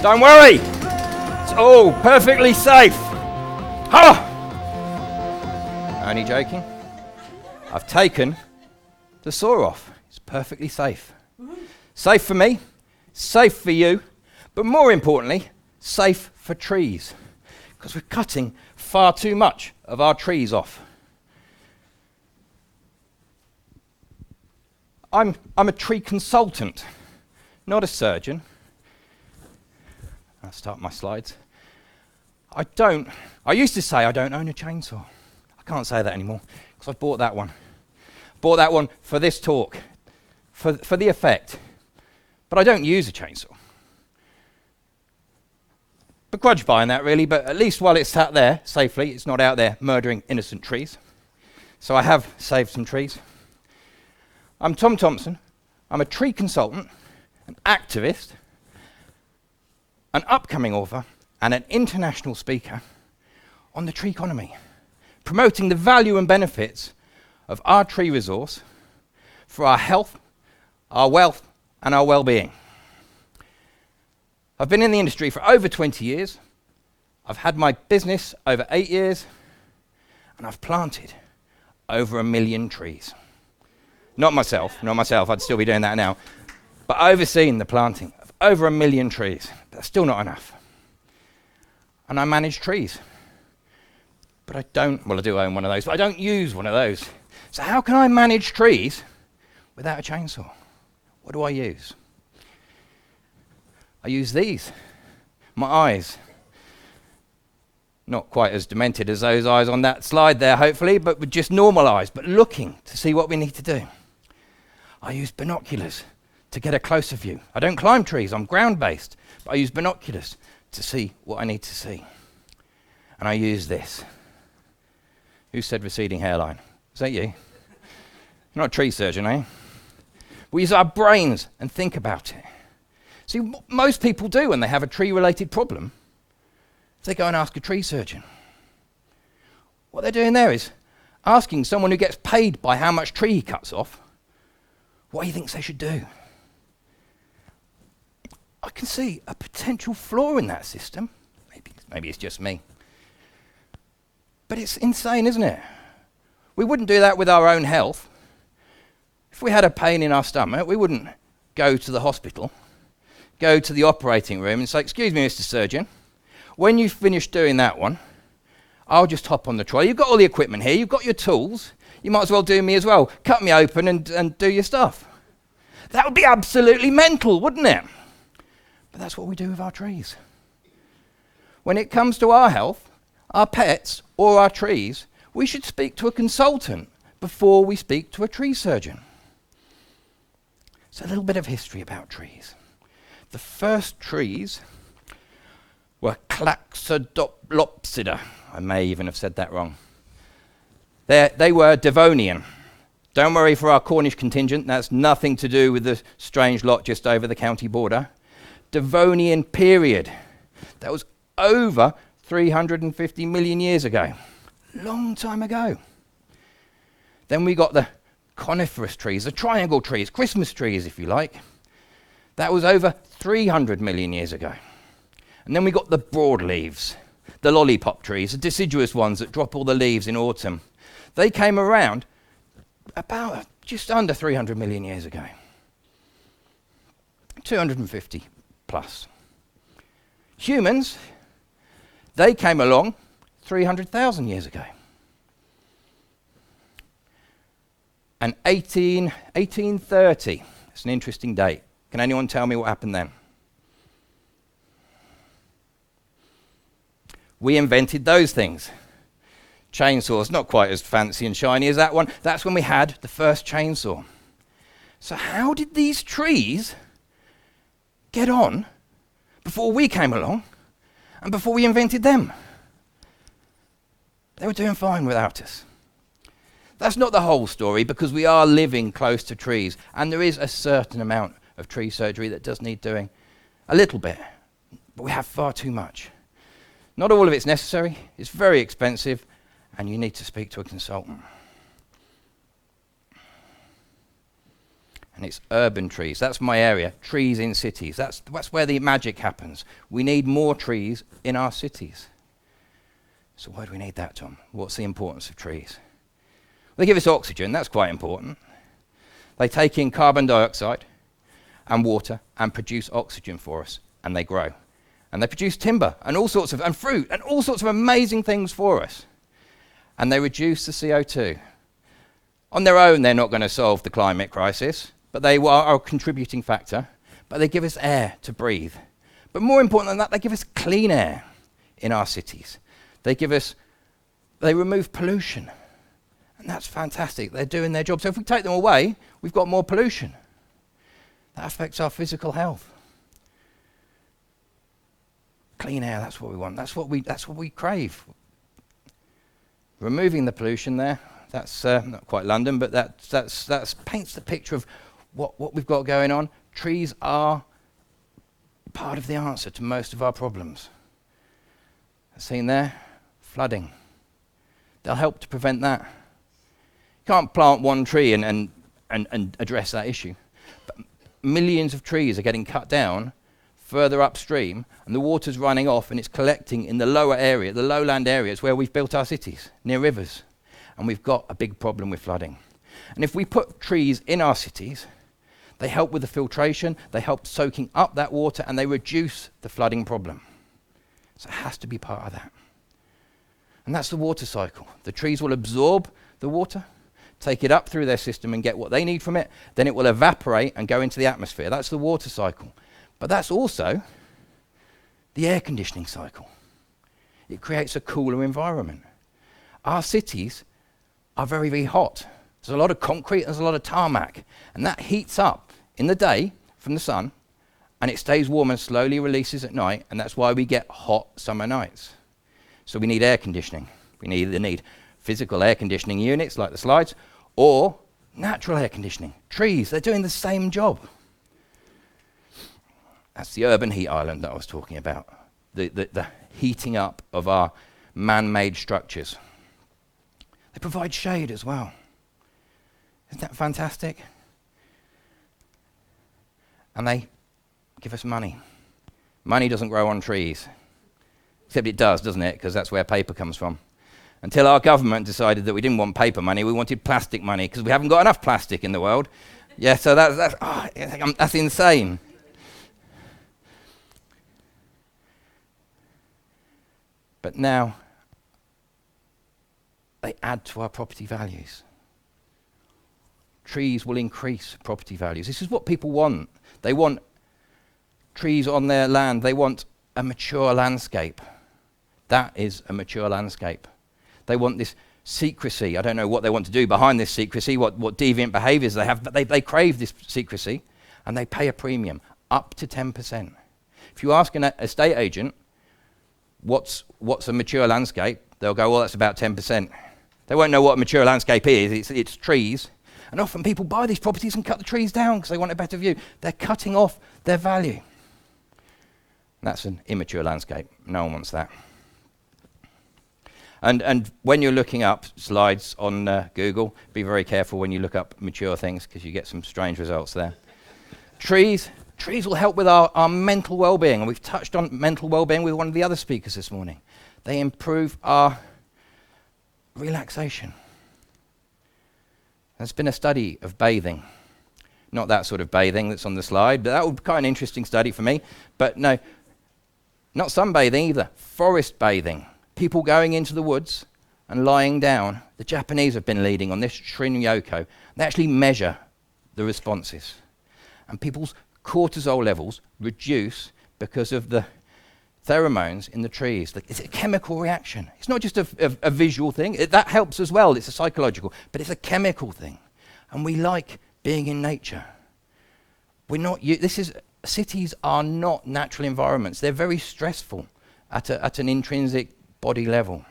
Don't worry, it's all perfectly safe. Ha! Only joking. I've taken the saw off. It's perfectly safe. Safe for me, safe for you, but more importantly, safe for trees, because we're cutting far too much of our trees off. I'm a tree consultant, not a surgeon. I'll start my slides. I used to say I don't own a chainsaw. I can't say that anymore because I've bought that one. Bought that one for this talk, for the effect. But I don't use a chainsaw. Begrudge buying that really, but at least while it's sat there safely, it's not out there murdering innocent trees. So I have saved some trees. I'm Tom Thompson. I'm a tree consultant, an activist, an upcoming author, and an international speaker on the Treeconomy, promoting the value and benefits of our tree resource for our health, our wealth, and our well-being. I've been in the industry for over 20 years. I've had my business over 8 years, and I've planted over 1 million trees. Not myself, I'd still be doing that now, but overseeing the planting of over 1 million trees. That's still not enough. And I manage trees. But I do own one of those, but I don't use one of those. So how can I manage trees without a chainsaw? What do I use? I use these, my eyes. Not quite as demented as those eyes on that slide there, hopefully, but with just normal eyes, but looking to see what we need to do. I use binoculars to get a closer view. I don't climb trees, I'm ground-based, but I use binoculars to see what I need to see. And I use this. Who said receding hairline? Is that you? You're not a tree surgeon, eh? We use our brains and think about it. See, what most people do when they have a tree-related problem is they go and ask a tree surgeon. What they're doing there is asking someone who gets paid by how much tree he cuts off what he thinks they should do. I can see a potential flaw in that system. Maybe it's just me. But it's insane, isn't it? We wouldn't do that with our own health. If we had a pain in our stomach, we wouldn't go to the hospital, go to the operating room and say, "Excuse me, Mr. Surgeon, when you finish doing that one, I'll just hop on the trolley. You've got all the equipment here, you've got your tools, you might as well do me as well. Cut me open and do your stuff." That would be absolutely mental, wouldn't it? But that's what we do with our trees. When it comes to our health, our pets, or our trees, we should speak to a consultant before we speak to a tree surgeon. So a little bit of history about trees. The first trees were Claxodopsida. I may even have said that wrong. They were Devonian. Don't worry for our Cornish contingent, that's nothing to do with the strange lot just over the county border. Devonian period. That was over 350 million years ago. Long time ago. Then we got the coniferous trees, the triangle trees, Christmas trees if you like. That was over 300 million years ago. And then we got the broadleaves, the lollipop trees, the deciduous ones that drop all the leaves in autumn. They came around about just under 300 million years ago. 250 plus. Humans, they came along 300,000 years ago. And 1830, it's an interesting date. Can anyone tell me what happened then? We invented those things. Chainsaws, not quite as fancy and shiny as that one. That's when we had the first chainsaw. So how did these trees get on before we came along and before we invented them? They were doing fine without us. That's not the whole story, because we are living close to trees, and there is a certain amount of tree surgery that does need doing. A little bit, but we have far too much. Not all of it's necessary, it's very expensive, and you need to speak to a consultant. and it's urban trees. That's my area, trees in cities. That's where the magic happens. We need more trees in our cities. So why do we need that, Tom? What's the importance of trees? They give us oxygen, that's quite important. They take in carbon dioxide and water and produce oxygen for us, and they grow. And they produce timber and and fruit and all sorts of amazing things for us. And they reduce the CO2. On their own, they're not going to solve the climate crisis, but they are a contributing factor. But they give us air to breathe. But more important than that, they give us clean air in our cities. They remove pollution. And that's fantastic. They're doing their job. So if we take them away, we've got more pollution. That affects our physical health. Clean air, that's what we want. That's what we crave. Removing the pollution there, that's not quite London, but that paints the picture of what we've got going on. Trees are part of the answer to most of our problems. Seen there? Flooding. They'll help to prevent that. You can't plant one tree and address that issue. But millions of trees are getting cut down further upstream, and the water's running off and it's collecting in the lower area, the lowland areas where we've built our cities, near rivers. And we've got a big problem with flooding. And if we put trees in our cities, they help with the filtration, they help soaking up that water, and they reduce the flooding problem. So it has to be part of that. And that's the water cycle. The trees will absorb the water, take it up through their system and get what they need from it, then it will evaporate and go into the atmosphere. That's the water cycle. But that's also the air conditioning cycle. It creates a cooler environment. Our cities are very, very hot. There's a lot of concrete, there's a lot of tarmac, and that heats up in the day from the sun, and it stays warm and slowly releases at night, and that's why we get hot summer nights. So we need air conditioning. We either need physical air conditioning units like the slides, or natural air conditioning. Trees, they're doing the same job. That's the urban heat island that I was talking about, the heating up of our man-made structures. They provide shade as well. Isn't that fantastic? And they give us money. Money doesn't grow on trees. Except it does, doesn't it? Because that's where paper comes from. Until our government decided that we didn't want paper money, we wanted plastic money, because we haven't got enough plastic in the world. Yeah, so that's insane. But now, they add to our property values. Trees will increase property values. This is what people want. They want trees on their land. They want a mature landscape. That is a mature landscape. They want this secrecy. I don't know what they want to do behind this secrecy, what deviant behaviours they have, but they crave this secrecy, and they pay a premium, up to 10%. If you ask an estate agent, what's a mature landscape, they'll go, well, that's about 10%. They won't know what a mature landscape is. It's trees. And often people buy these properties and cut the trees down because they want a better view. They're cutting off their value. And that's an immature landscape. No one wants that. And when you're looking up slides on Google, be very careful when you look up mature things, because you get some strange results there. Trees will help with our mental well-being, and we've touched on mental well-being with one of the other speakers this morning. They improve our relaxation. There's been a study of bathing. Not that sort of bathing that's on the slide, but that would be quite an interesting study for me. But no, not sunbathing either. Forest bathing. People going into the woods and lying down. The Japanese have been leading on this, Treeconomy. They actually measure the responses. And people's cortisol levels reduce because of the pheromones in the trees. It's a chemical reaction. It's not just a visual thing. That helps as well. It's a psychological, but it's a chemical thing. And we like being in nature. Cities are not natural environments. They're very stressful at an intrinsic body level.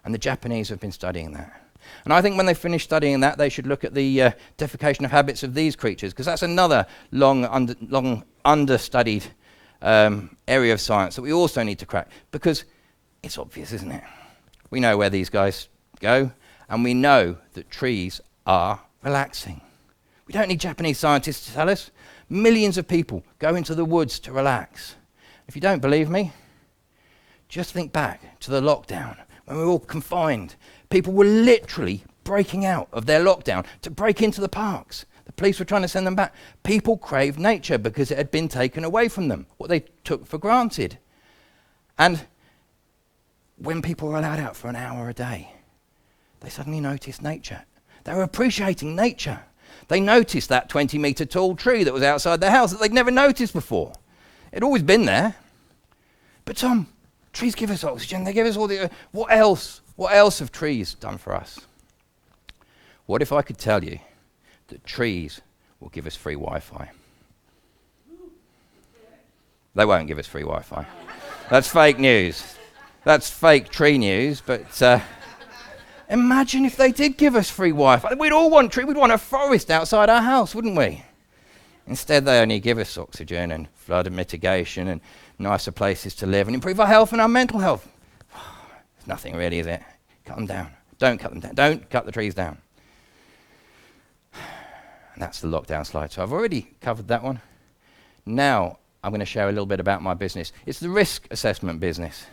And the Japanese have been studying that. And I think when they finish studying that, they should look at the defecation of habits of these creatures, because that's another long understudied area of science that we also need to crack, because it's obvious, isn't it? We know where these guys go, and we know that trees are relaxing. We don't need Japanese scientists to tell us. Millions of people go into the woods to relax. If you don't believe me, just think back to the lockdown when we were all confined. People were literally breaking out of their lockdown to break into the parks. The police were trying to send them back. People craved nature because it had been taken away from them, what they took for granted. And when people were allowed out for an hour a day, they suddenly noticed nature. They were appreciating nature. They noticed that 20-metre tall tree that was outside their house that they'd never noticed before. It'd always been there. But Tom, trees give us oxygen. They give us all the... What else? What else have trees done for us? What if I could tell you that trees will give us free Wi-Fi? They won't give us free Wi-Fi. That's fake news. That's fake tree news, but imagine if they did give us free Wi-Fi. We'd all want tree. We'd want a forest outside our house, wouldn't we? Instead, they only give us oxygen and flood mitigation and nicer places to live and improve our health and our mental health. It's nothing really, is it? Cut them down. Don't cut them down. Don't cut the trees down. And that's the lockdown slide. So I've already covered that one. Now I'm going to share a little bit about my business. It's the risk assessment business.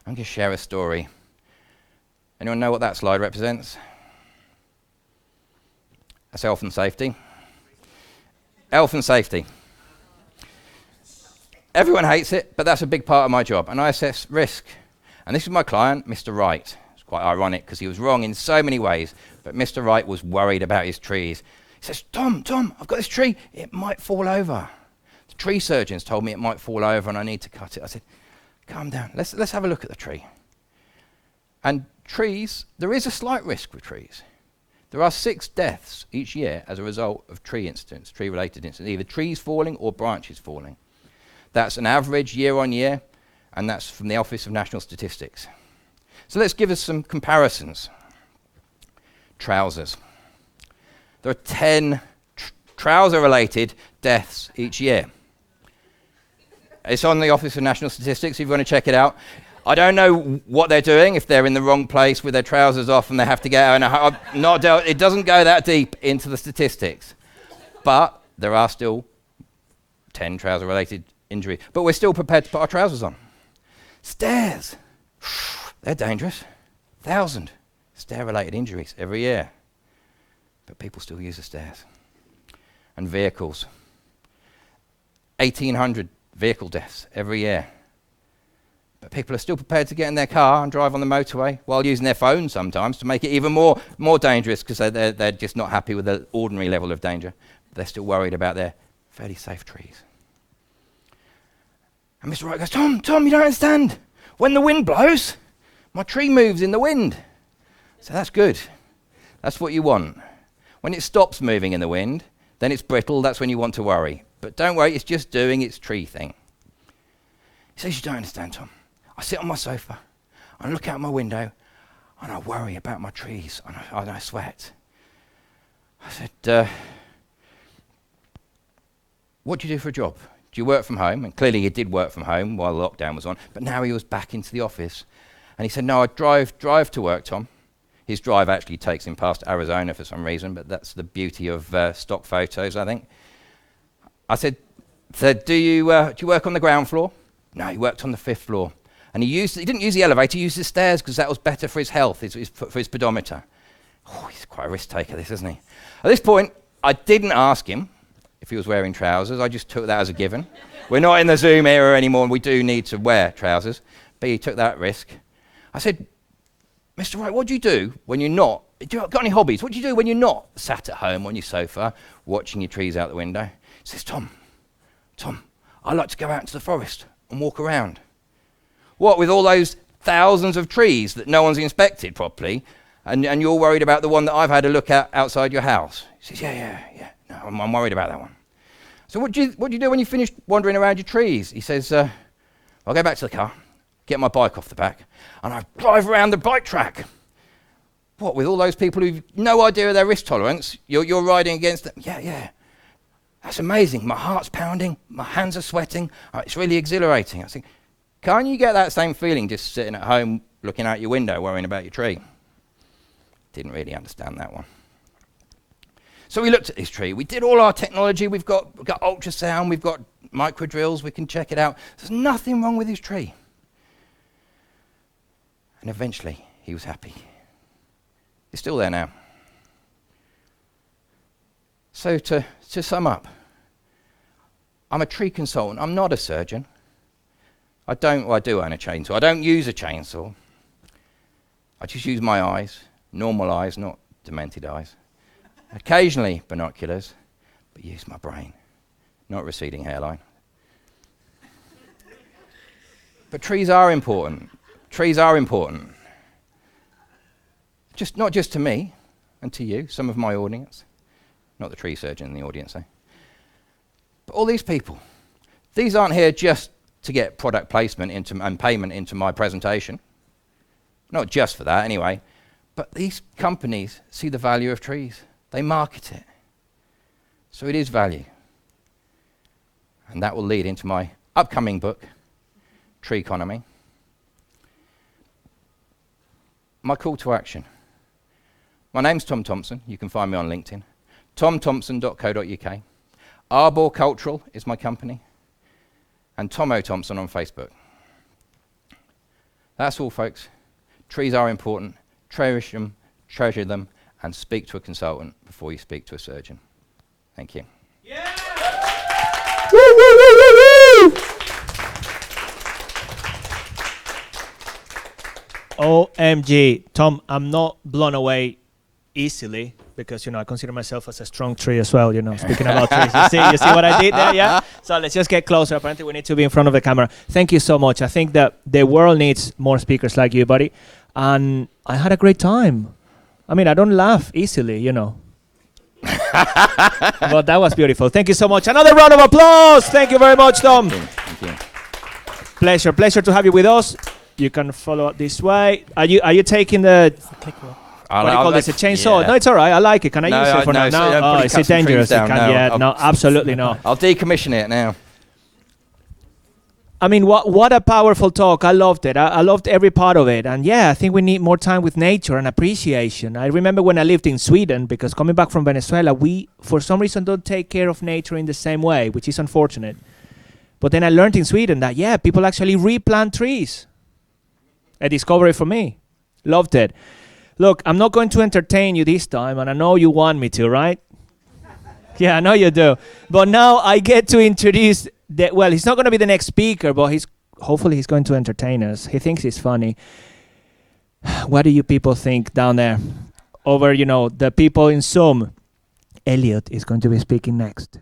I'm going to share a story. Anyone know what that slide represents? That's health and safety. Health and safety. Everyone hates it, but that's a big part of my job. And I assess risk. And this is my client, Mr. Wright. It's quite ironic because he was wrong in so many ways, but Mr. Wright was worried about his trees. He says, Tom, I've got this tree. It might fall over. The tree surgeons told me it might fall over and I need to cut it. I said, calm down. Let's have a look at the tree. And trees, there is a slight risk with trees. There are 6 deaths each year as a result of tree incidents, tree-related incidents, either trees falling or branches falling. That's an average year on year, and that's from the Office of National Statistics. So let's give us some comparisons. Trousers. There are 10 trouser-related deaths each year. It's on the Office of National Statistics if you want to check it out. I don't know what they're doing, if they're in the wrong place with their trousers off and they have to get out. It doesn't go that deep into the statistics. But there are still 10 trouser-related injuries. But we're still prepared to put our trousers on. Stairs. They're dangerous. 1,000 stair-related injuries every year. But people still use the stairs. And vehicles. 1,800 vehicle deaths every year. But people are still prepared to get in their car and drive on the motorway while using their phone sometimes to make it even more dangerous because they're just not happy with the ordinary level of danger. But they're still worried about their fairly safe trees. And Mr. Wright goes, Tom, you don't understand. When the wind blows, my tree moves in the wind. So that's good. That's what you want. When it stops moving in the wind, then it's brittle. That's when you want to worry. But don't worry, it's just doing its tree thing. He says, you don't understand, Tom. I sit on my sofa, I look out my window, and I worry about my trees, and I sweat. I said, what do you do for a job? Do you work from home? And clearly he did work from home while the lockdown was on, but now he was back into the office. And he said, no, I drive to work, Tom. His drive actually takes him past Arizona for some reason, but that's the beauty of stock photos, I think. I said, do you work on the ground floor? No, he worked on the 5th floor. And he didn't use the elevator, he used the stairs because that was better for his health, for his pedometer. Oh, he's quite a risk taker, this, isn't he? At this point, I didn't ask him if he was wearing trousers. I just took that as a given. We're not in the Zoom era anymore, and we do need to wear trousers. But he took that risk. I said, Mr. Wright, what do you do when you're not? Do you got any hobbies? What do you do when you're not sat at home on your sofa watching your trees out the window? He says, Tom, I like to go out into the forest and walk around. What, with all those thousands of trees that no one's inspected properly, and you're worried about the one that I've had a look at outside your house? He says, yeah. No, I'm worried about that one. So what do you do when you finish wandering around your trees? He says, I'll go back to the car, get my bike off the back, and I drive around the bike track. What, with all those people who've no idea of their risk tolerance, you're riding against them? Yeah. That's amazing. My heart's pounding, my hands are sweating. It's really exhilarating. I think, can't you get that same feeling just sitting at home looking out your window worrying about your tree? Didn't really understand that one. So we looked at this tree. We did all our technology. We've got ultrasound. We've got micro drills. We can check it out. There's nothing wrong with his tree. And eventually, he was happy. It's still there now. So to sum up, I'm a tree consultant. I'm not a surgeon. I do own a chainsaw. I don't use a chainsaw. I just use my eyes, normal eyes, not demented eyes. Occasionally binoculars, but use my brain, not receding hairline. But trees are important. Trees are important. Not just to me and to you, some of my audience. Not the tree surgeon in the audience, eh? But all these people, these aren't here just to get product placement and payment into my presentation. Not just for that, anyway. But these companies see the value of trees. They market it. So it is value. And that will lead into my upcoming book, Treeconomy. My call to action. My name's Tom Thompson. You can find me on LinkedIn. tomthompson.co.uk. Arbor Cultural is my company. And Tomo Thompson on Facebook. That's all, folks. Trees are important. Cherish them, treasure them, and speak to a consultant before you speak to a surgeon. Thank you. Yeah! Woo, woo, woo, woo, woo! OMG. Tom, I'm not blown away easily because, I consider myself as a strong tree as well, speaking about trees. You see what I did there, yeah? So let's just get closer. Apparently we need to be in front of the camera. Thank you so much. I think that the world needs more speakers like you, buddy. And I had a great time. I mean, I don't laugh easily, But that was beautiful. Thank you so much. Another round of applause. Thank you very much, Tom. Thank you. Pleasure to have you with us. You can follow up this way. Are you taking the... What do you call this? A chainsaw? Yeah. No, it's all right. I like it. Can I use it for now? No, is it dangerous? No, absolutely not. I'll decommission it now. I mean, what a powerful talk. I loved it. I loved every part of it. And yeah, I think we need more time with nature and appreciation. I remember when I lived in Sweden, because coming back from Venezuela, we, for some reason, don't take care of nature in the same way, which is unfortunate. But then I learned in Sweden that, people actually replant trees. A discovery for me. Loved it. Look, I'm not going to entertain you this time, and I know you want me to, right? Yeah, I know you do. But now I get to introduce... he's not going to be the next speaker, but hopefully he's going to entertain us. He thinks he's funny. What do you people think down there? Over, the people in Zoom. Elliot is going to be speaking next.